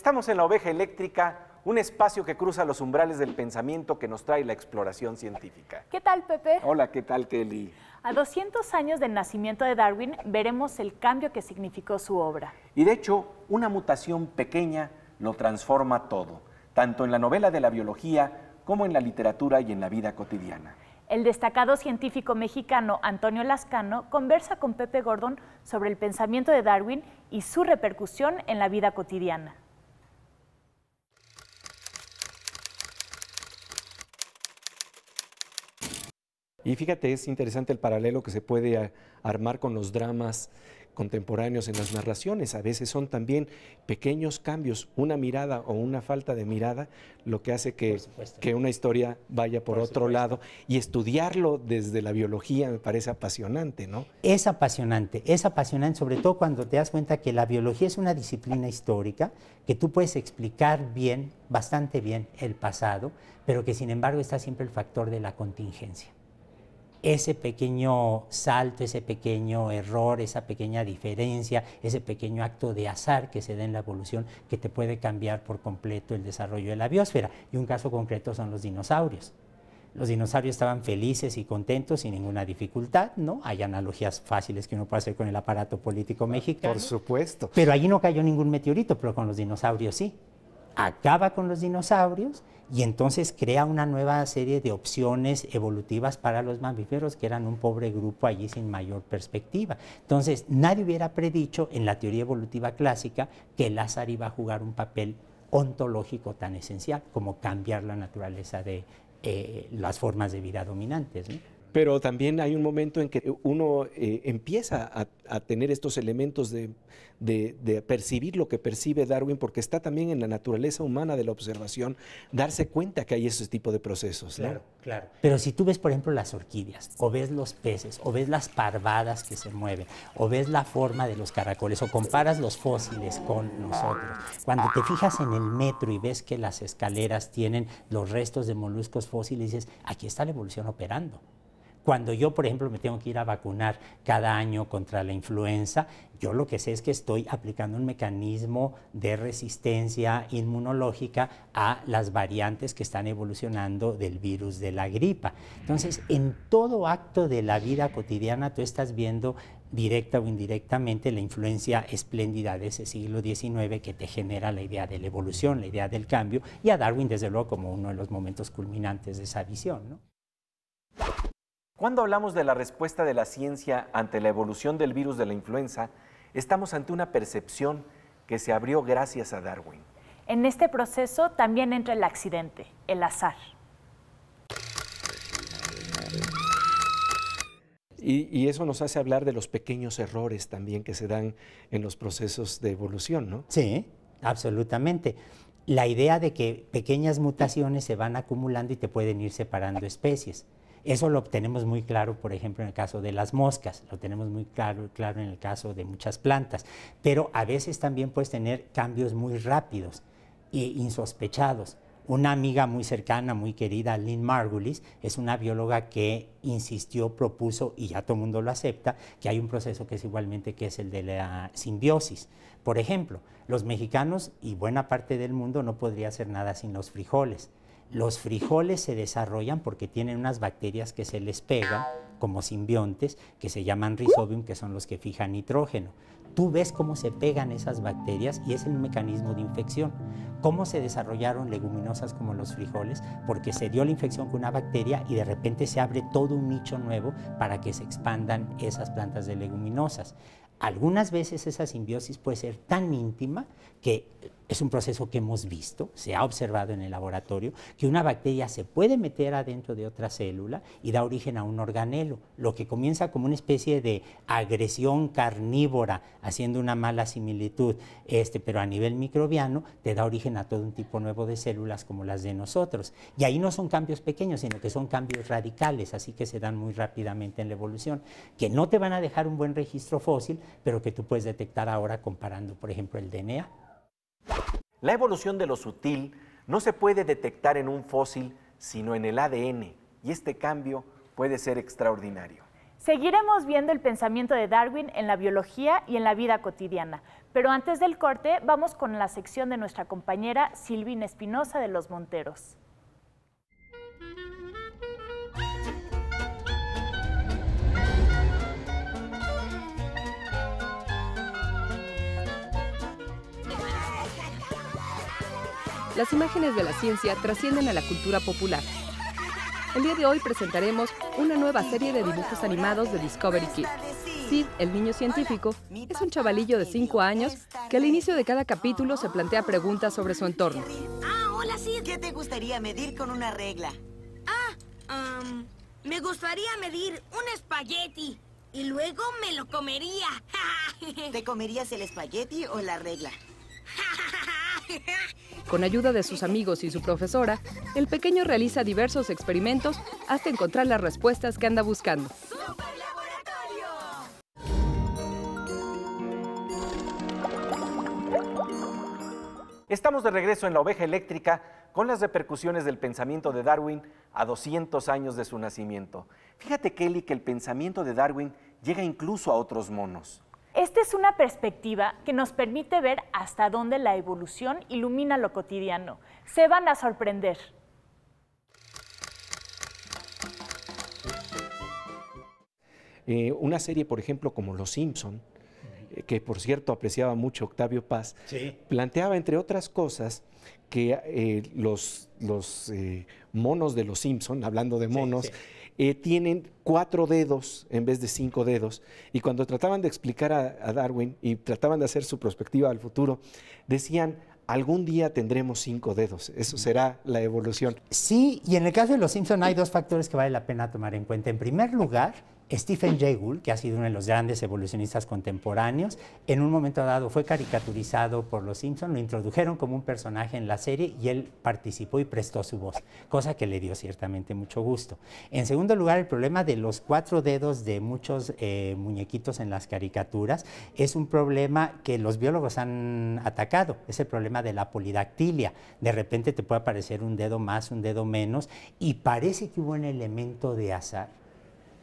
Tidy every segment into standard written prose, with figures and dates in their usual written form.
Estamos en La Oveja Eléctrica, un espacio que cruza los umbrales del pensamiento que nos trae la exploración científica. ¿Qué tal, Pepe? Hola, ¿qué tal, Kelly? A 200 años del nacimiento de Darwin, veremos el cambio que significó su obra. Y de hecho, una mutación pequeña lo transforma todo, tanto en la novela de la biología como en la literatura y en la vida cotidiana. El destacado científico mexicano Antonio Lascano conversa con Pepe Gordon sobre el pensamiento de Darwin y su repercusión en la vida cotidiana. Y fíjate, es interesante el paralelo que se puede armar con los dramas contemporáneos en las narraciones. A veces son también pequeños cambios, una mirada o una falta de mirada, lo que hace que una historia vaya por otro lado. Y estudiarlo desde la biología me parece apasionante, ¿no? Es apasionante sobre todo cuando te das cuenta que la biología es una disciplina histórica, que tú puedes explicar bien, bastante bien el pasado, pero que sin embargo está siempre el factor de la contingencia. Ese pequeño salto, ese pequeño error, esa pequeña diferencia, ese pequeño acto de azar que se da en la evolución que te puede cambiar por completo el desarrollo de la biosfera. Y un caso concreto son los dinosaurios. Los dinosaurios estaban felices y contentos sin ninguna dificultad, ¿no? Hay analogías fáciles que uno puede hacer con el aparato político mexicano. Por supuesto. Pero allí no cayó ningún meteorito, pero con los dinosaurios sí. Acaba con los dinosaurios y entonces crea una nueva serie de opciones evolutivas para los mamíferos que eran un pobre grupo allí sin mayor perspectiva. Entonces, nadie hubiera predicho en la teoría evolutiva clásica que el azar iba a jugar un papel ontológico tan esencial como cambiar la naturaleza de las formas de vida dominantes, ¿no? Pero también hay un momento en que uno empieza a tener estos elementos de percibir lo que percibe Darwin, porque está también en la naturaleza humana de la observación, darse cuenta que hay ese tipo de procesos, ¿no? Claro, claro. Pero si tú ves, por ejemplo, las orquídeas, o ves los peces, o ves las parvadas que se mueven, o ves la forma de los caracoles, o comparas los fósiles con nosotros, cuando te fijas en el metro y ves que las escaleras tienen los restos de moluscos fósiles, dices, aquí está la evolución operando. Cuando yo, por ejemplo, me tengo que ir a vacunar cada año contra la influenza, yo lo que sé es que estoy aplicando un mecanismo de resistencia inmunológica a las variantes que están evolucionando del virus de la gripa. Entonces, en todo acto de la vida cotidiana tú estás viendo directa o indirectamente la influencia espléndida de ese siglo XIX que te genera la idea de la evolución, la idea del cambio, y a Darwin, desde luego, como uno de los momentos culminantes de esa visión, ¿no? Cuando hablamos de la respuesta de la ciencia ante la evolución del virus de la influenza, estamos ante una percepción que se abrió gracias a Darwin. En este proceso también entra el accidente, el azar. Y eso nos hace hablar de los pequeños errores también que se dan en los procesos de evolución, ¿no? Sí, absolutamente. La idea de que pequeñas mutaciones se van acumulando y te pueden ir separando especies. Eso lo tenemos muy claro, por ejemplo, en el caso de las moscas, lo tenemos muy claro en el caso de muchas plantas, pero a veces también puedes tener cambios muy rápidos e insospechados. Una amiga muy cercana, muy querida, Lynn Margulis, es una bióloga que insistió, propuso, y ya todo el mundo lo acepta, que hay un proceso que es igualmente que es el de la simbiosis. Por ejemplo, los mexicanos y buena parte del mundo no podría hacer nada sin los frijoles. Los frijoles se desarrollan porque tienen unas bacterias que se les pegan como simbiontes, que se llaman Rhizobium, que son los que fijan nitrógeno. Tú ves cómo se pegan esas bacterias y es el mecanismo de infección. ¿Cómo se desarrollaron leguminosas como los frijoles? Porque se dio la infección con una bacteria y de repente se abre todo un nicho nuevo para que se expandan esas plantas de leguminosas. Algunas veces esa simbiosis puede ser tan íntima que es un proceso que hemos visto, se ha observado en el laboratorio, que una bacteria se puede meter adentro de otra célula y da origen a un organelo, lo que comienza como una especie de agresión carnívora, haciendo una mala similitud, pero a nivel microbiano te da origen a todo un tipo nuevo de células como las de nosotros. Y ahí no son cambios pequeños, sino que son cambios radicales, así que se dan muy rápidamente en la evolución, que no te van a dejar un buen registro fósil, pero que tú puedes detectar ahora comparando, por ejemplo, el DNA. La evolución de lo sutil no se puede detectar en un fósil, sino en el ADN, y este cambio puede ser extraordinario. Seguiremos viendo el pensamiento de Darwin en la biología y en la vida cotidiana, pero antes del corte vamos con la sección de nuestra compañera Silvina Espinosa de Los Monteros. Las imágenes de la ciencia trascienden a la cultura popular. El día de hoy presentaremos una nueva serie de dibujos animados de Discovery Kids. Sid, el niño científico, es un chavalillo de 5 años que al inicio de cada capítulo se plantea preguntas sobre su entorno. Hola Sid. ¿Qué te gustaría medir con una regla? Me gustaría medir un espagueti y luego me lo comería. ¿Te comerías el espagueti o la regla? Con ayuda de sus amigos y su profesora, el pequeño realiza diversos experimentos hasta encontrar las respuestas que anda buscando. Estamos de regreso en La Oveja Eléctrica con las repercusiones del pensamiento de Darwin a 200 años de su nacimiento. Fíjate, Kelly, que el pensamiento de Darwin llega incluso a otros monos. Esta es una perspectiva que nos permite ver hasta dónde la evolución ilumina lo cotidiano. Se van a sorprender. Una serie, por ejemplo, como Los Simpson, que por cierto apreciaba mucho Octavio Paz, sí, planteaba, entre otras cosas, que los monos de Los Simpson, hablando de monos, sí, sí, tienen 4 dedos en vez de 5 dedos, y cuando trataban de explicar a Darwin y trataban de hacer su perspectiva al futuro, decían: algún día tendremos 5 dedos, eso será la evolución. Sí, y en el caso de Los Simpson hay 2 factores que vale la pena tomar en cuenta. En primer lugar, Stephen Jay Gould, que ha sido uno de los grandes evolucionistas contemporáneos, en un momento dado fue caricaturizado por Los Simpson, lo introdujeron como un personaje en la serie y él participó y prestó su voz, cosa que le dio ciertamente mucho gusto. En segundo lugar, el problema de los 4 dedos de muchos muñequitos en las caricaturas es un problema que los biólogos han atacado, es el problema de la polidactilia. De repente te puede aparecer un dedo más, un dedo menos, y parece que hubo un elemento de azar.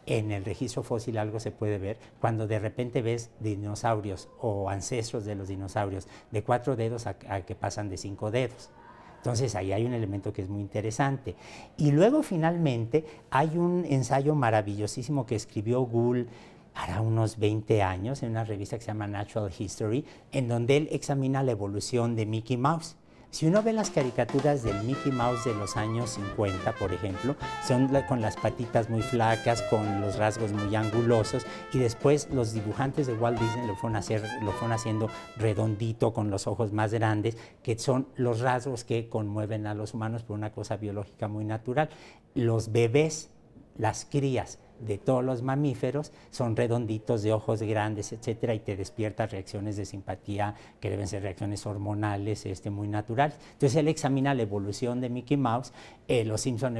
En el registro fósil algo se puede ver cuando de repente ves dinosaurios o ancestros de los dinosaurios de 4 dedos a que pasan de 5 dedos. Entonces ahí hay un elemento que es muy interesante. Y luego finalmente hay un ensayo maravillosísimo que escribió Gould para unos 20 años en una revista que se llama Natural History, en donde él examina la evolución de Mickey Mouse. Si uno ve las caricaturas del Mickey Mouse de los años 50, por ejemplo, son con las patitas muy flacas, con los rasgos muy angulosos, y después los dibujantes de Walt Disney lo fueron haciendo redondito, con los ojos más grandes, que son los rasgos que conmueven a los humanos por una cosa biológica muy natural. Los bebés, las crías de todos los mamíferos son redonditos, de ojos grandes, etcétera, y te despierta reacciones de simpatía que deben ser reacciones hormonales muy naturales. Entonces él examina la evolución de Mickey Mouse, los Simpson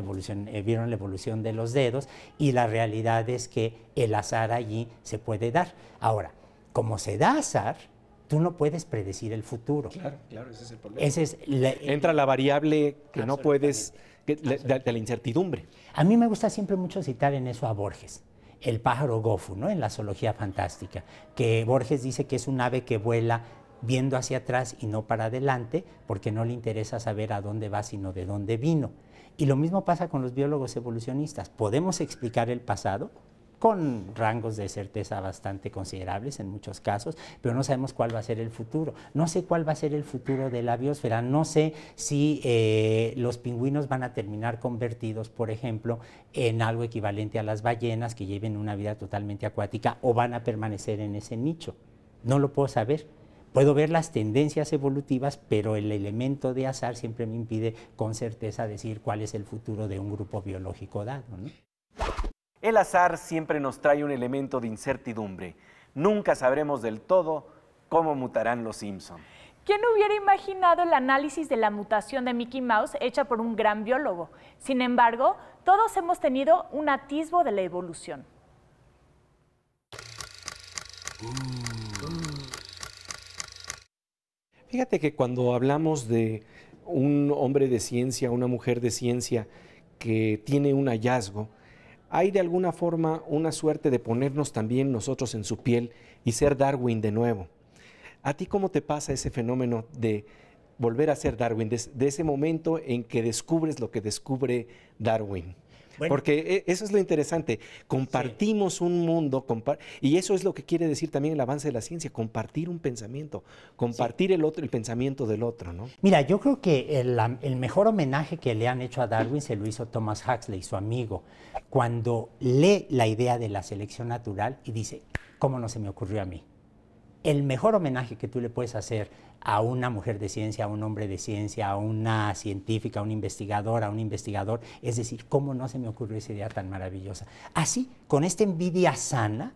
vieron la evolución de los dedos, y la realidad es que el azar allí se puede dar. Ahora, como se da azar, tú no puedes predecir el futuro. Claro, ese es el problema. Entra la variable que no puedes, de la incertidumbre. A mí me gusta siempre mucho citar en eso a Borges, el pájaro gofo, ¿no? En la zoología fantástica, que Borges dice que es un ave que vuela viendo hacia atrás y no para adelante, porque no le interesa saber a dónde va, sino de dónde vino. Y lo mismo pasa con los biólogos evolucionistas. Podemos explicar el pasado con rangos de certeza bastante considerables en muchos casos, pero no sabemos cuál va a ser el futuro. No sé cuál va a ser el futuro de la biosfera, no sé si los pingüinos van a terminar convertidos, por ejemplo, en algo equivalente a las ballenas, que lleven una vida totalmente acuática, o van a permanecer en ese nicho. No lo puedo saber. Puedo ver las tendencias evolutivas, pero el elemento de azar siempre me impide con certeza decir cuál es el futuro de un grupo biológico dado, ¿no? El azar siempre nos trae un elemento de incertidumbre. Nunca sabremos del todo cómo mutarán los Simpson. ¿Quién hubiera imaginado el análisis de la mutación de Mickey Mouse hecha por un gran biólogo? Sin embargo, todos hemos tenido un atisbo de la evolución. Fíjate que cuando hablamos de un hombre de ciencia, una mujer de ciencia que tiene un hallazgo, hay de alguna forma una suerte de ponernos también nosotros en su piel y ser Darwin de nuevo. ¿A ti cómo te pasa ese fenómeno de volver a ser Darwin, de ese momento en que descubres lo que descubre Darwin? Bueno, porque eso es lo interesante, compartimos un mundo, y eso es lo que quiere decir también el avance de la ciencia, compartir un pensamiento, compartir el pensamiento del otro, ¿no? Mira, yo creo que el mejor homenaje que le han hecho a Darwin se lo hizo Thomas Huxley, su amigo, cuando lee la idea de la selección natural y dice, ¿cómo no se me ocurrió a mí? El mejor homenaje que tú le puedes hacer a una mujer de ciencia, a un hombre de ciencia, a una científica, a un investigador, es decir, ¿cómo no se me ocurrió esa idea tan maravillosa? Así, con esta envidia sana,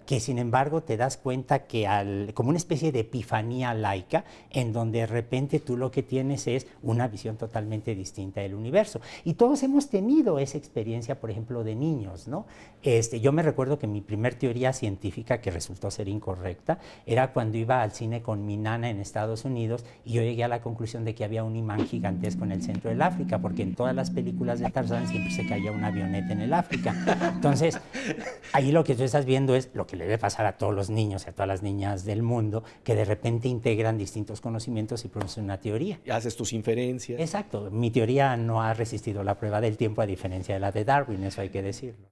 que sin embargo te das cuenta que como una especie de epifanía laica, en donde de repente tú lo que tienes es una visión totalmente distinta del universo. Y todos hemos tenido esa experiencia, por ejemplo, de niños, ¿no? Yo me recuerdo que mi primer teoría científica, que resultó ser incorrecta, era cuando iba al cine con mi nana en Estados Unidos y yo llegué a la conclusión de que había un imán gigantesco en el centro del África, porque en todas las películas de Tarzán siempre se caía una avioneta en el África. Entonces, ahí lo que tú estás viendo es lo que le debe pasar a todos los niños y a todas las niñas del mundo, que de repente integran distintos conocimientos y producen una teoría. Y haces tus inferencias. Exacto. Mi teoría no ha resistido la prueba del tiempo, a diferencia de la de Darwin, eso hay que decirlo.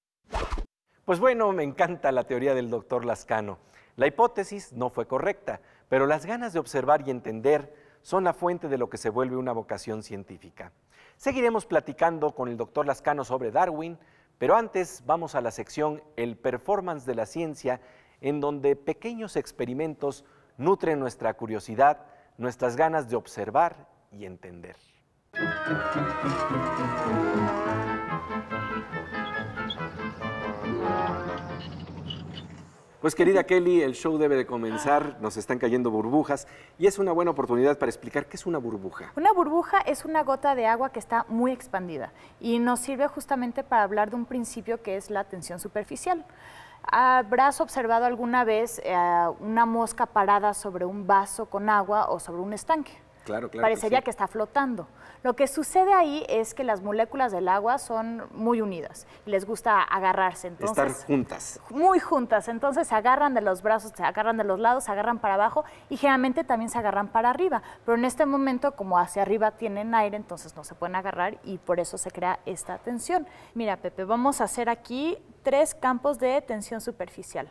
Pues bueno, me encanta la teoría del doctor Lascano. La hipótesis no fue correcta, pero las ganas de observar y entender son la fuente de lo que se vuelve una vocación científica. Seguiremos platicando con el doctor Lascano sobre Darwin, pero antes vamos a la sección El Performance de la Ciencia, en donde pequeños experimentos nutren nuestra curiosidad, nuestras ganas de observar y entender. Pues querida Kelly, el show debe de comenzar, nos están cayendo burbujas y es una buena oportunidad para explicar qué es una burbuja. Una burbuja es una gota de agua que está muy expandida y nos sirve justamente para hablar de un principio que es la tensión superficial. ¿Habrás observado alguna vez una mosca parada sobre un vaso con agua o sobre un estanque? Claro, claro. Parecería que está flotando. Lo que sucede ahí es que las moléculas del agua son muy unidas y les gusta agarrarse. Entonces, estar juntas. Muy juntas. Entonces se agarran de los brazos, se agarran de los lados, se agarran para abajo y generalmente también se agarran para arriba. Pero en este momento, como hacia arriba tienen aire, entonces no se pueden agarrar y por eso se crea esta tensión. Mira, Pepe, vamos a hacer aquí 3 campos de tensión superficial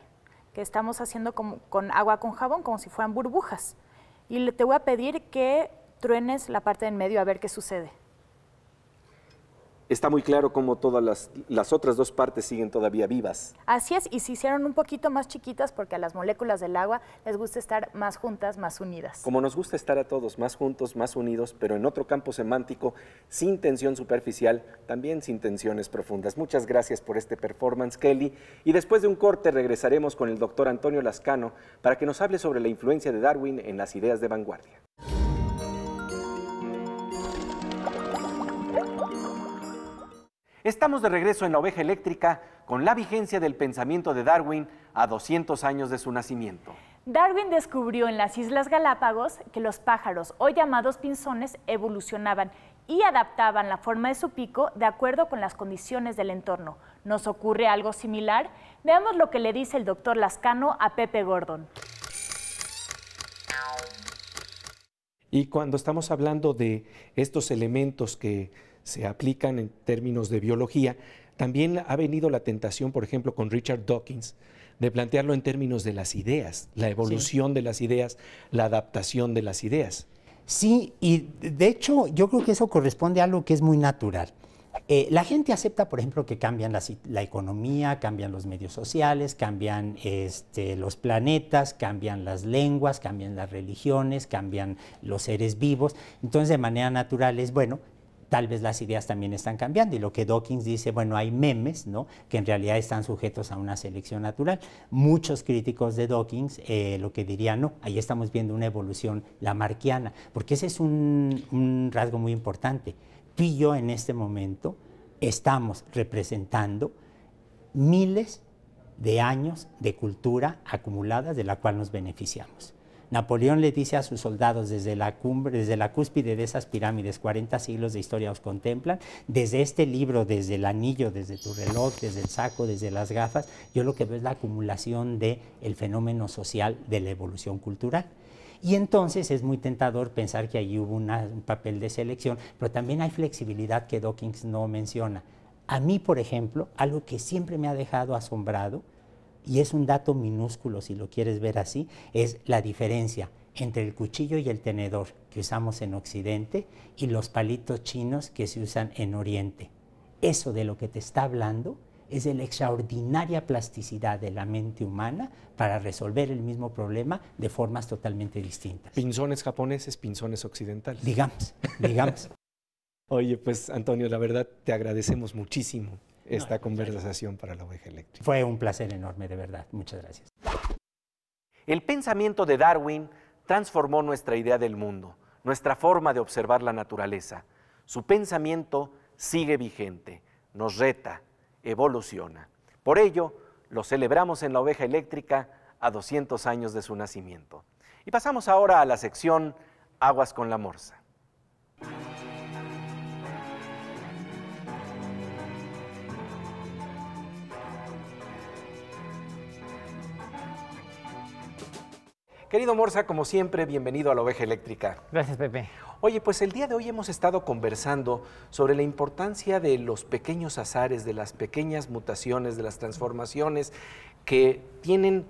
que estamos haciendo con agua con jabón, como si fueran burbujas. Y te voy a pedir que truenes la parte del medio a ver qué sucede. Está muy claro cómo todas las otras 2 partes siguen todavía vivas. Así es, y se hicieron un poquito más chiquitas porque a las moléculas del agua les gusta estar más juntas, más unidas. Como nos gusta estar a todos más juntos, más unidos, pero en otro campo semántico, sin tensión superficial, también sin tensiones profundas. Muchas gracias por este performance, Kelly. Y después de un corte regresaremos con el doctor Antonio Lascano para que nos hable sobre la influencia de Darwin en las ideas de vanguardia. Estamos de regreso en La Oveja Eléctrica con la vigencia del pensamiento de Darwin a 200 años de su nacimiento. Darwin descubrió en las Islas Galápagos que los pájaros, hoy llamados pinzones, evolucionaban y adaptaban la forma de su pico de acuerdo con las condiciones del entorno. ¿Nos ocurre algo similar? Veamos lo que le dice el doctor Lascano a Pepe Gordon. Y cuando estamos hablando de estos elementos que se aplican en términos de biología, también ha venido la tentación, por ejemplo, con Richard Dawkins, de plantearlo en términos de las ideas, la evolución de las ideas, la adaptación de las ideas. Sí, y de hecho yo creo que eso corresponde a algo que es muy natural. La gente acepta, por ejemplo, que cambian la economía, cambian los medios sociales, cambian los planetas, cambian las lenguas, cambian las religiones, cambian los seres vivos. Entonces, de manera natural es, bueno, tal vez las ideas también están cambiando. Y lo que Dawkins dice, bueno, hay memes, ¿no?, que en realidad están sujetos a una selección natural. Muchos críticos de Dawkins lo que dirían, no, ahí estamos viendo una evolución lamarckiana, porque ese es un rasgo muy importante. Tú y yo en este momento estamos representando miles de años de cultura acumuladas de la cual nos beneficiamos. Napoleón le dice a sus soldados desde la cumbre, desde la cúspide de esas pirámides, 40 siglos de historia os contemplan, desde este libro, desde el anillo, desde tu reloj, desde el saco, desde las gafas, yo lo que veo es la acumulación del fenómeno social de la evolución cultural. Y entonces es muy tentador pensar que allí hubo un papel de selección, pero también hay flexibilidad que Dawkins no menciona. A mí, por ejemplo, algo que siempre me ha dejado asombrado, y es un dato minúsculo si lo quieres ver así, es la diferencia entre el cuchillo y el tenedor que usamos en Occidente y los palitos chinos que se usan en Oriente. Eso de lo que te está hablando es de la extraordinaria plasticidad de la mente humana para resolver el mismo problema de formas totalmente distintas. Pinzones japoneses, pinzones occidentales. Digamos, digamos. Oye, pues Antonio, la verdad te agradecemos muchísimo esta conversación para la Oveja Eléctrica. Fue un placer enorme, de verdad. Muchas gracias. El pensamiento de Darwin transformó nuestra idea del mundo, nuestra forma de observar la naturaleza. Su pensamiento sigue vigente, nos reta, evoluciona. Por ello, lo celebramos en la Oveja Eléctrica a 200 años de su nacimiento. Y pasamos ahora a la sección Aguas con la Morsa. Querido Morsa, como siempre, bienvenido a la Oveja Eléctrica. Gracias, Pepe. Oye, pues el día de hoy hemos estado conversando sobre la importancia de los pequeños azares, de las pequeñas mutaciones, de las transformaciones que tienen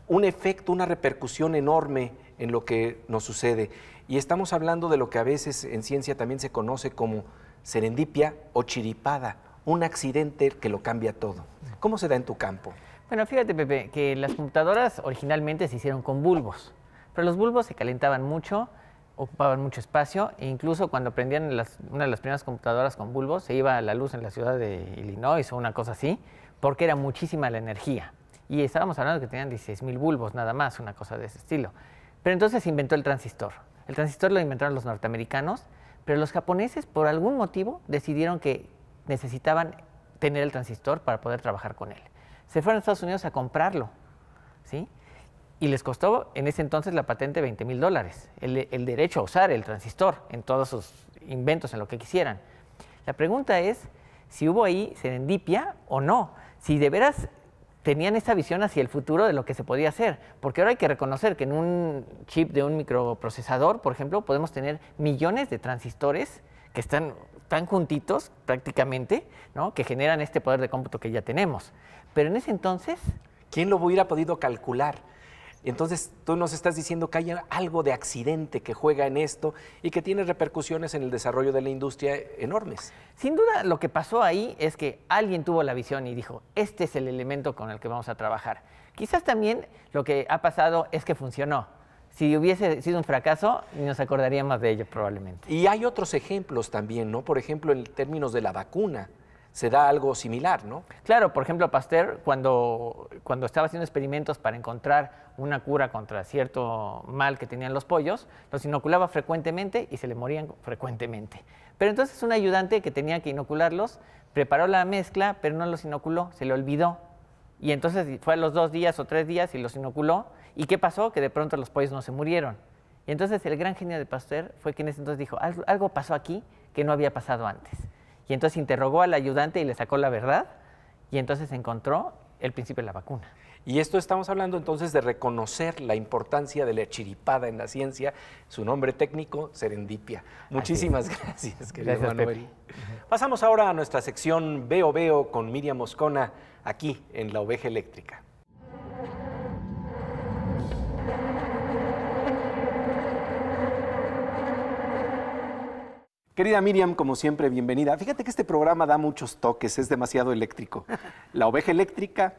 un efecto, una repercusión enorme en lo que nos sucede. Y estamos hablando de lo que a veces en ciencia también se conoce como serendipia o chiripada, un accidente que lo cambia todo. ¿Cómo se da en tu campo? Bueno, fíjate, Pepe, que las computadoras originalmente se hicieron con bulbos, pero los bulbos se calentaban mucho, ocupaban mucho espacio, e incluso cuando prendían una de las primeras computadoras con bulbos, se iba la luz en la ciudad de Illinois o una cosa así, porque era muchísima la energía. Y estábamos hablando de que tenían 16,000 bulbos nada más, una cosa de ese estilo. Pero entonces se inventó el transistor. El transistor lo inventaron los norteamericanos, pero los japoneses, por algún motivo, decidieron que necesitaban tener el transistor para poder trabajar con él. Se fueron a Estados Unidos a comprarlo, ¿sí? Y les costó en ese entonces la patente $20,000, el derecho a usar el transistor en todos sus inventos, en lo que quisieran. La pregunta es si hubo ahí serendipia o no, si de veras tenían esa visión hacia el futuro de lo que se podía hacer, porque ahora hay que reconocer que en un chip de un microprocesador, por ejemplo, podemos tener millones de transistores que están tan juntitos prácticamente, ¿no?, que generan este poder de cómputo que ya tenemos. Pero en ese entonces, ¿quién lo hubiera podido calcular? Entonces, tú nos estás diciendo que hay algo de accidente que juega en esto y que tiene repercusiones en el desarrollo de la industria enormes. Sin duda, lo que pasó ahí es que alguien tuvo la visión y dijo, este es el elemento con el que vamos a trabajar. Quizás también lo que ha pasado es que funcionó. Si hubiese sido un fracaso, ni nos acordaríamos de ello probablemente. Y hay otros ejemplos también, ¿no? Por ejemplo, en términos de la vacuna, se da algo similar, ¿no? Claro, por ejemplo, Pasteur, cuando estaba haciendo experimentos para encontrar una cura contra cierto mal que tenían los pollos, los inoculaba frecuentemente y se le morían frecuentemente. Pero entonces un ayudante que tenía que inocularlos preparó la mezcla, pero no los inoculó, se le olvidó. Y entonces fue a los 2 días o 3 días y los inoculó. ¿Y qué pasó? Que de pronto los pollos no se murieron. Y entonces el gran genio de Pasteur fue que en ese entonces dijo, algo pasó aquí que no había pasado antes. Y entonces interrogó al ayudante y le sacó la verdad, y entonces encontró el principio de la vacuna. Y esto estamos hablando entonces de reconocer la importancia de la chiripada en la ciencia, su nombre técnico, serendipia. Muchísimas gracias, querido Manuel. Pasamos ahora a nuestra sección Veo Veo con Miriam Moscona, aquí en La Oveja Eléctrica. Querida Miriam, como siempre, bienvenida. Fíjate que este programa da muchos toques, es demasiado eléctrico. La oveja eléctrica,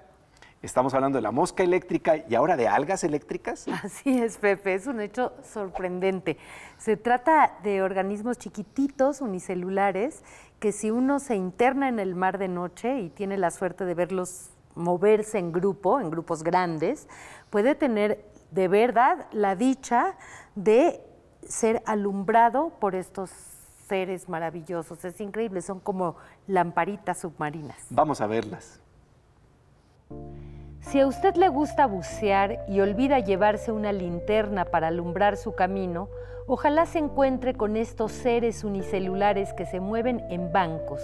estamos hablando de la mosca eléctrica y ahora de algas eléctricas. Así es, Pepe, es un hecho sorprendente. Se trata de organismos chiquititos, unicelulares, que si uno se interna en el mar de noche y tiene la suerte de verlos moverse en grupos grandes, puede tener de verdad la dicha de ser alumbrado por estos seres maravillosos. Es increíble, son como lamparitas submarinas. Vamos a verlas. Si a usted le gusta bucear y olvida llevarse una linterna para alumbrar su camino, ojalá se encuentre con estos seres unicelulares que se mueven en bancos.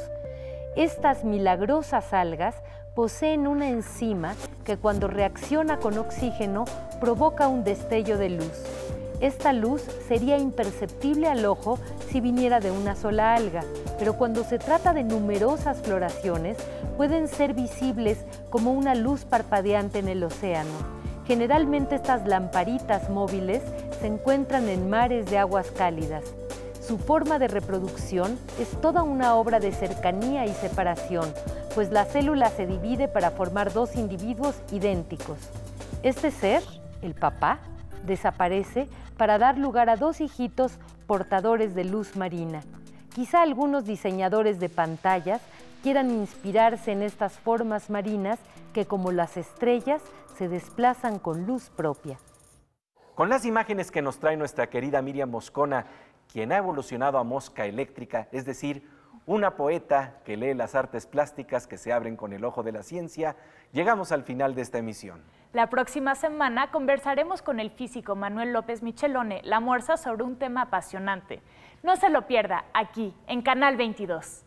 Estas milagrosas algas poseen una enzima que cuando reacciona con oxígeno provoca un destello de luz. Esta luz sería imperceptible al ojo si viniera de una sola alga, pero cuando se trata de numerosas floraciones, pueden ser visibles como una luz parpadeante en el océano. Generalmente estas lamparitas móviles se encuentran en mares de aguas cálidas. Su forma de reproducción es toda una obra de cercanía y separación, pues la célula se divide para formar dos individuos idénticos. Este ser, el papá, desaparece para dar lugar a dos hijitos portadores de luz marina. Quizá algunos diseñadores de pantallas quieran inspirarse en estas formas marinas que, como las estrellas, se desplazan con luz propia. Con las imágenes que nos trae nuestra querida Miriam Moscona, quien ha evolucionado a mosca eléctrica, es decir, una poeta que lee las artes plásticas que se abren con el ojo de la ciencia, llegamos al final de esta emisión. La próxima semana conversaremos con el físico Manuel López Michelone, La Morsa, sobre un tema apasionante. No se lo pierda, aquí, en Canal 22.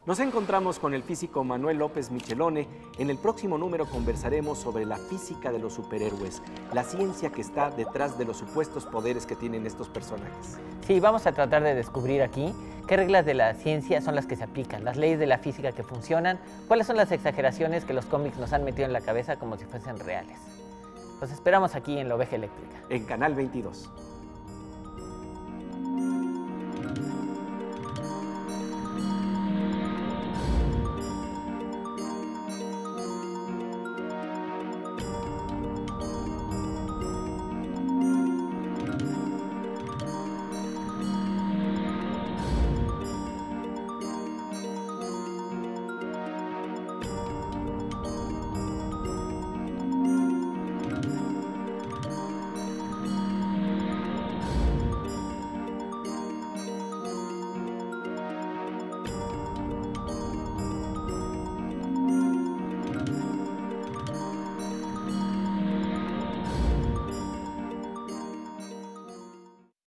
Nos encontramos con el físico Manuel López Michelone. En el próximo número conversaremos sobre la física de los superhéroes, la ciencia que está detrás de los supuestos poderes que tienen estos personajes. Sí, vamos a tratar de descubrir aquí qué reglas de la ciencia son las que se aplican, las leyes de la física que funcionan, cuáles son las exageraciones que los cómics nos han metido en la cabeza como si fuesen reales. Los esperamos aquí en La Oveja Eléctrica. En Canal 22.